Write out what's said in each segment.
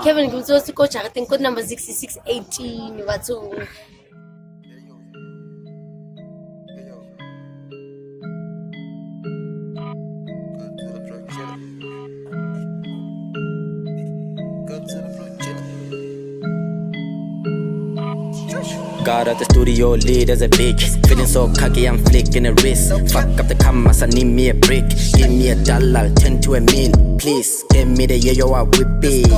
Kevin goes to coach. I think code number 6618. What's all? Got out the studio lit as a bitch. Feeling so cocky, I'm flicking a wrist. Fuck up the cameras, I need me a brick. Give me $1, I'll turn to a meal. Please, give me the yo, I whip it.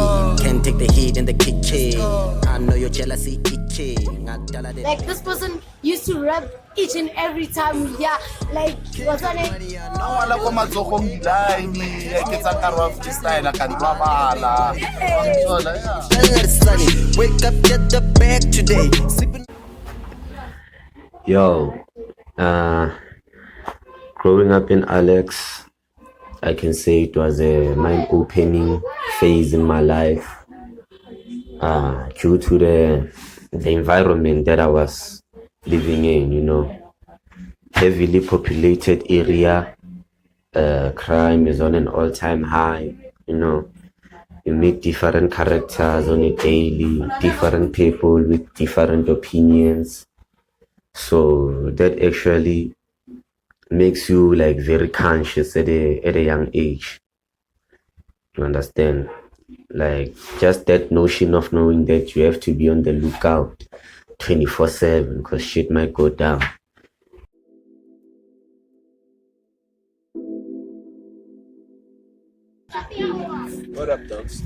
Can't take the heat in the kitchen. I know your jealousy itching. Like this person used to rap each and every time. Yeah, like what's on it? Wake up, get the bag today. Yo, growing up in Alex, I can say it was a mind-opening phase in my life due to the environment that I was living in, you know. Heavily populated area, crime is on an all-time high, you know. You meet different characters on a daily, different people with different opinions. So that actually makes you like very conscious at a young age. You understand? Like just that notion of knowing that you have to be on the lookout 24/7 because shit might go down. What up, dogs?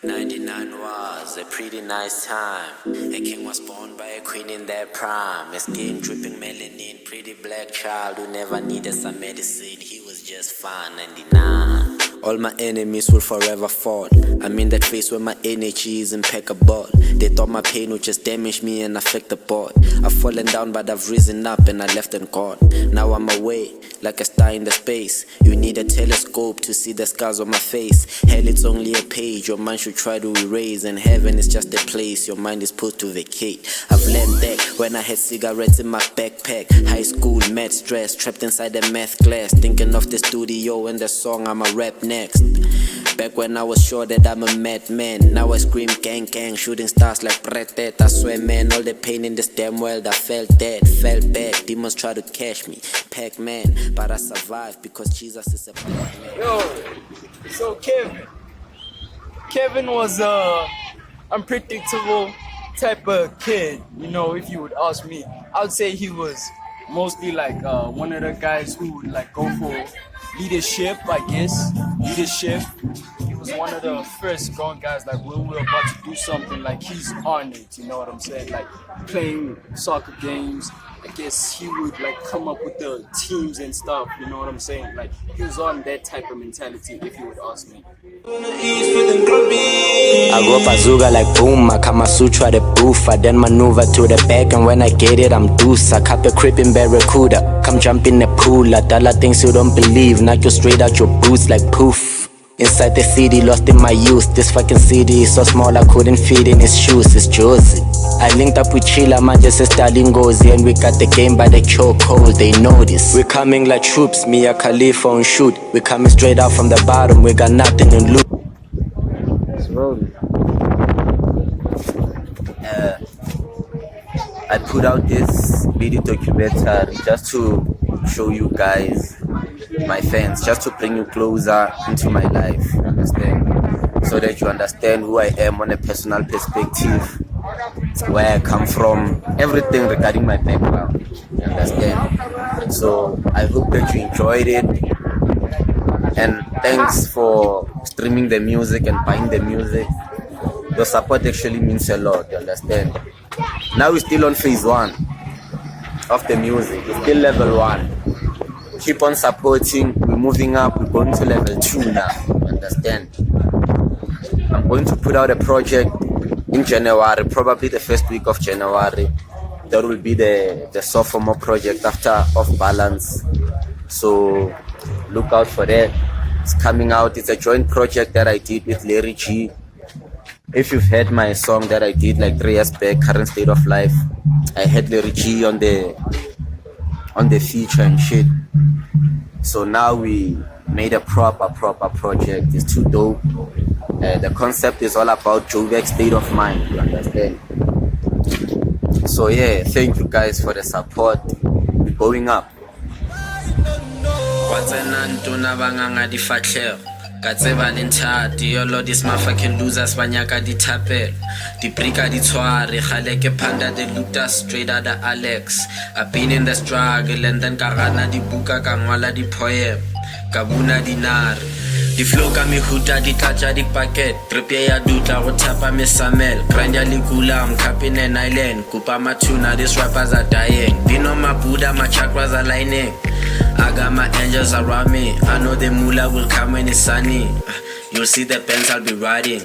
99 was a pretty nice time. A king was born by a queen in their prime. A skin dripping melanin, pretty black child who never needed some medicine. He was just fine. 99. All my enemies will forever fall. I'm in that phase where my energy is impeccable. They thought my pain would just damage me and affect the board. I've fallen down but I've risen up and I left and gone. Now I'm away like a star in the space. You need a telescope to see the scars on my face. Hell, it's only a page your mind should try to erase. And heaven is just a place your mind is supposed to vacate. I've learned that when I had cigarettes in my backpack. High school, mad stress, trapped inside the math class. Thinking of the studio and the song I'ma rap next. Back when I was sure that I'm a madman. Now I scream gang gang, shooting stars like Brett. I swear man, all the pain in this damn world I felt dead, fell back. Demons try to catch me, Pac-Man, but I survived because Jesus is a black man. Yo, so Kevin was unpredictable type of kid, you know, if you would ask me. I would say he was mostly like one of the guys who would like go for leadership, I guess. Leadership. He was one of the first gone guys, like when we're about to do something, like he's on it, you know what I'm saying? Like playing soccer games, I guess he would like come up with the teams and stuff, you know what I'm saying? Like he was on that type of mentality, if you would ask me. I go bazooka like boom, I Kama Sutra the booth. I then maneuver to the back and when I get it I'm deuce. I cop a creeping barracuda, come jump in the pool. I dollar things you don't believe, knock you straight out your boots like poof. Inside the city, lost in my youth. This fucking city is so small I couldn't fit in his shoes, it's Josie. I linked up with Chilla, manje sestalingozi. And we got the game by the chokehold, they know this. We're coming like troops, me a Khalifa on shoot. We're coming straight out from the bottom, we got nothing to lose. I put out this video documentary just to show you guys, my fans, just to bring you closer into my life, you understand? So that you understand who I am on a personal perspective, where I come from, everything regarding my background, you understand? So I hope that you enjoyed it, and thanks for streaming the music and buying the music. Your support actually means a lot, you understand? Now we're still on phase 1 of the music, it's still level 1. Keep on supporting, we're moving up, we're going to level 2 now, you understand? I'm going to put out a project in January, probably the first week of January. That will be the sophomore project after Off Balance. So look out for that. It's coming out. It's a joint project that I did with Larry G. If you've heard my song that I did like 3 years back, Current State of Life, I had Larry G on on the feature and shit. So now we made a proper project. It's too dope. The concept is all about Jovik's state of mind, you understand? So yeah, thank you guys for the support. We're going up. Ka tseba le nthati yolo dis motherfucking losers ba nyaka dithapelo dibrika di tshware gale ke panda the looter straight out of Alex. I've been in the struggle and then ka gana dibuka ka ngwala di poem ka buna dinare di flow ka mehuta di tlatsa di packet trip ya dutla go thapa mesamel grind ya likula mkhapi ne island kupa matuna these rappers are dying dino mabuda my chakras are lining. I got my angels around me. I know the moolah will come when it's sunny. You'll see the Benz I'll be riding.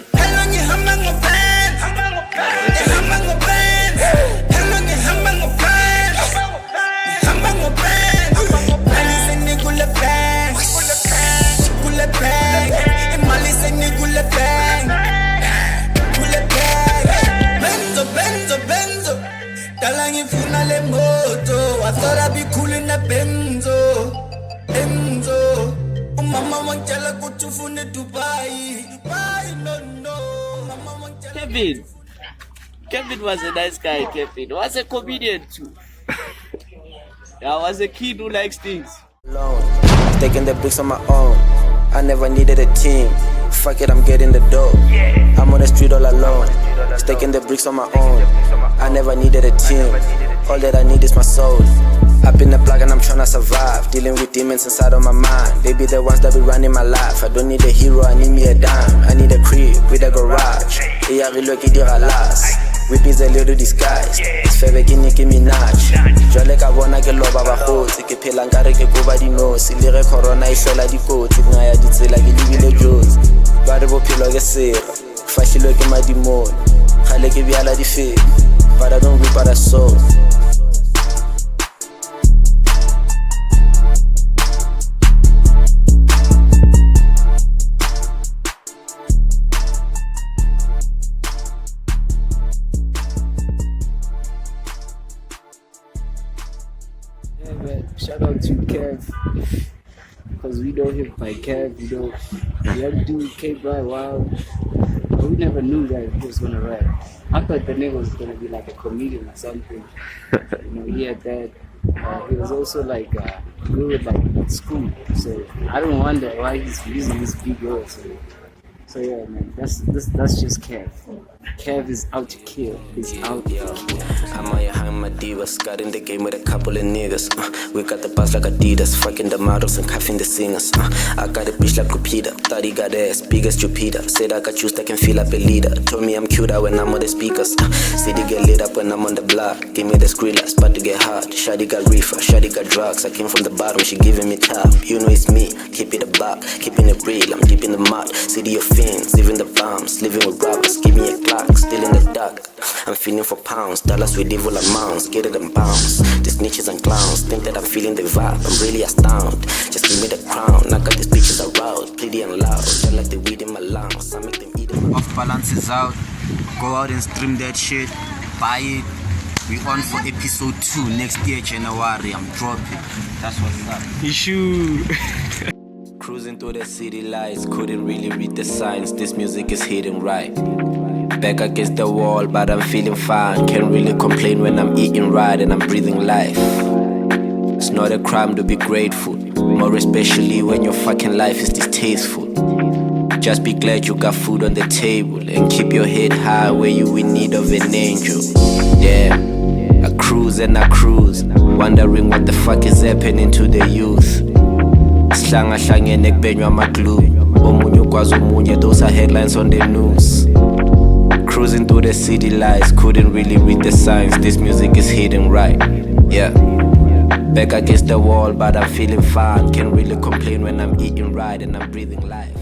I thought I'd be cool in the Benzo. Mama want Chilla go to Fune Dubai. Kevin was a nice guy. Kevin was a comedian too. I was a kid who likes things. Alone, taking the bricks on my own. I never needed a team. Fuck it, I'm getting the dough. I'm on the street all alone, staking the bricks on my own. I never needed a team. All that I need is my soul. Up in the block and I'm tryna survive. Dealing with demons inside of my mind. They be the ones that be running my life. I don't need a hero, I need me a dime. I need a crib with a garage. Whip is a little disguise. It's febe ke Nicki Minaj. Jwale ka bona ke loba ba khotsi ke phela nkare ke go ba dinosi le re corona e hlola dikotsi ngaya ditsela ke libile jozi ba re bophelo ke sera fashilwe ke madimoni khale ke biala difebe but I don't reap what I sow. Shout out to Kev, because we know him by Kev, you know, young dude came by wild, but we never knew that he was gonna rap. I thought the nigga was gonna be like a comedian or something. You know, he had that. He was also like good like school, so I don't wonder why he's using this big word. So yeah, man, that's just Kev. Kev is out to kill. He's out to kill. I'm on your high, my divas. Got in the game with a couple of niggas. We got the bus like Adidas. Fucking the models and cuffing the singers. I got a bitch like Lupita. Thought he got ass, big as Jupiter. Said I got juice that can feel like a leader. Told me I'm cuter when I'm on the speakers. City get lit up when I'm on the block. Give me the skrilla, about to get hot. Shawty got reefer, Shawty got drugs. I came from the bottom, she giving me top. You know it's me, keep it a buck. Keeping it real, I'm deep in the mud. City of fiends, living the bombs. Living with robbers, give me a clock. Still in the dark, I'm feeling for pounds. Dollars with evil amounts, get it and bounce. These snitches and clowns think that I'm feeling the vibe. I'm really astounded. Just give me the crown. I got these bitches around, pretty and loud. Just like the weed in my lungs. I make them eat them. Off balance is out. Go out and stream that shit. Buy it. We on for episode 2 next year, January. I'm dropping. That's what's up. Issue. Cruising through the city lights, couldn't really read the signs. This music is hitting right. Back against the wall, but I'm feeling fine. Can't really complain when I'm eating right and I'm breathing life. It's not a crime to be grateful, more especially when your fucking life is distasteful. Just be glad you got food on the table and keep your head high where you in need of an angel. Yeah, I cruise and I cruise, wondering what the fuck is happening to the youth. Slanga hlangene kubenywa ama-glue. Omunye ukwazi omunye, those are headlines on the news. Cruising through the city lights, couldn't really read the signs. This music is hitting right, yeah. Back against the wall, but I'm feeling fine. Can't really complain when I'm eating right and I'm breathing life.